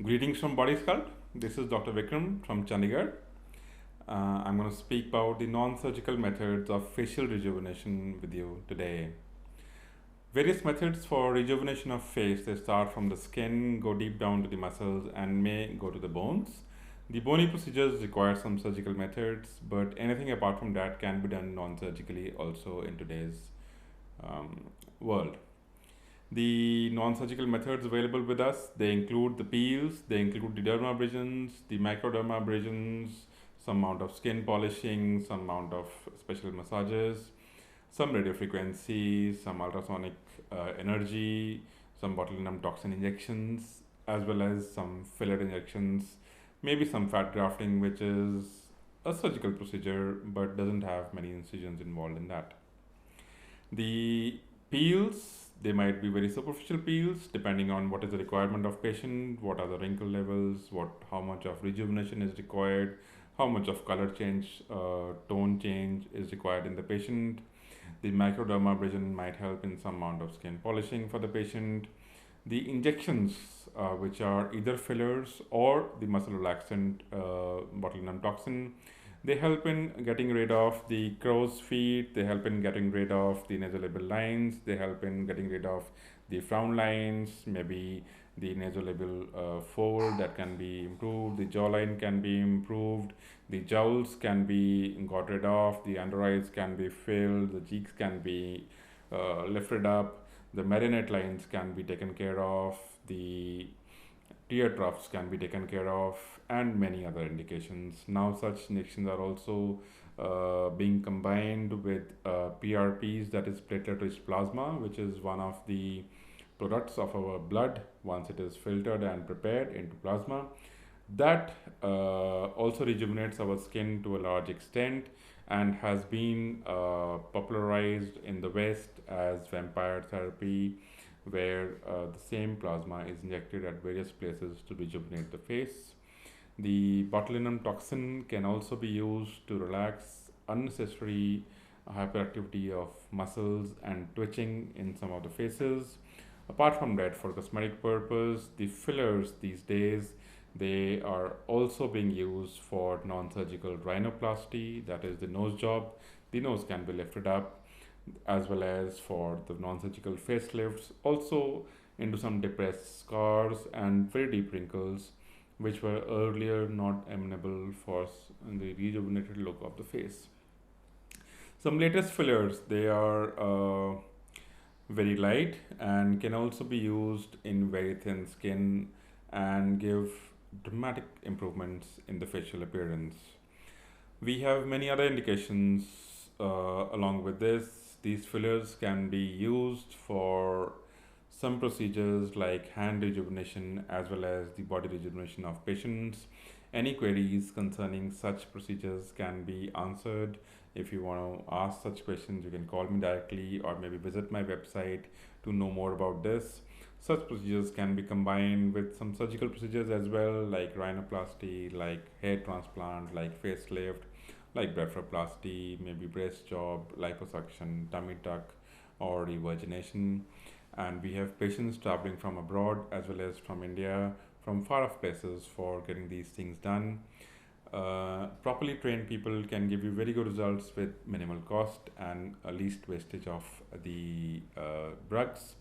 Greetings from Body Sculpt. This is Dr. Vikram from Chandigarh. I'm going to speak about the non-surgical methods of facial rejuvenation with you today. Various methods for rejuvenation of face, they start from the skin, go deep down to the muscles, and may go to the bones. The bony procedures require some surgical methods, but anything apart from that can be done non-surgically also in today's world. The non-surgical methods available with us, they include the peels, they include the dermabrasions, the microdermabrasions, some amount of skin polishing, some amount of special massages, some radiofrequency, some ultrasonic energy, some botulinum toxin injections, as well as some filler injections, maybe some fat grafting, which is a surgical procedure but doesn't have many incisions involved in that. The peels, they might be very superficial peels depending on what is the requirement of patient, what are the wrinkle levels, how much of rejuvenation is required, how much of color change, tone change is required in the patient. The microdermabrasion might help in some amount of skin polishing for the patient. The injections, which are either fillers or the muscle relaxant botulinum toxin, they help in getting rid of the crow's feet, they help in getting rid of the nasolabial lines, they help in getting rid of the frown lines, maybe the nasolabial fold that can be improved, the jawline can be improved, the jowls can be got rid of, the under eyes can be filled, the cheeks can be lifted up, the marionette lines can be taken care of, the tear troughs can be taken care of, and many other indications. Now, such injections are also being combined with PRPs, that is platelet rich plasma, which is one of the products of our blood once it is filtered and prepared into plasma. That also rejuvenates our skin to a large extent and has been popularized in the West as vampire therapy, where the same plasma is injected at various places to rejuvenate the face. The botulinum toxin can also be used to relax unnecessary hyperactivity of muscles and twitching in some of the faces. Apart from that, for cosmetic purpose, the fillers these days, they are also being used for non-surgical rhinoplasty, that is the nose job. The nose can be lifted up, as well as for the non-surgical facelifts, also into some depressed scars and very deep wrinkles, which were earlier not amenable for the rejuvenated look of the face. Some latest fillers, they are very light and can also be used in very thin skin and give dramatic improvements in the facial appearance. We have many other indications along with this. These fillers can be used for some procedures like hand rejuvenation as well as the body rejuvenation of patients. Any queries concerning such procedures can be answered. If you want to ask such questions, you can call me directly or maybe visit my website to know more about this. Such procedures can be combined with some surgical procedures as well, like rhinoplasty, like hair transplant, like facelift, like blepharoplasty, maybe breast job, liposuction, tummy tuck, or revirgination. And we have patients traveling from abroad as well as from India, from far off places for getting these things done. Properly trained people can give you very good results with minimal cost and a least wastage of the drugs.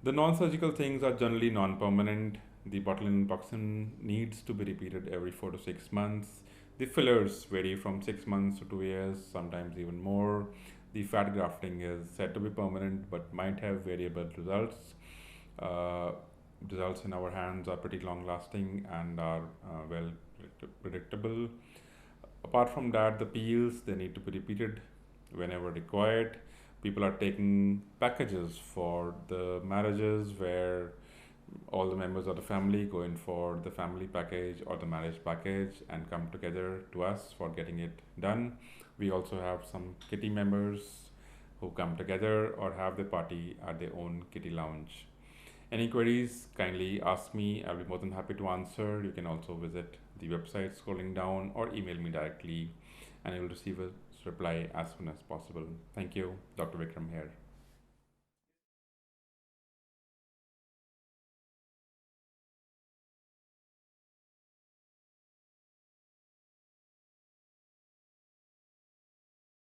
The non-surgical things are generally non-permanent. The botulinum toxin needs to be repeated every 4 to 6 months. The fillers vary from 6 months to 2 years, sometimes even more. The fat grafting is said to be permanent but might have variable results. Results in our hands are pretty long lasting and are well predictable. Apart from that, the peels, they need to be repeated whenever required. People are taking packages for the marriages where all the members of the family go in for the family package or the marriage package and come together to us for getting it done. We also have some kitty members who come together or have the party at their own kitty lounge. Any queries, kindly ask me. I'll be more than happy to answer. You can also visit the website scrolling down or email me directly and you will receive a reply as soon as possible. Thank you. Dr. Vikram here.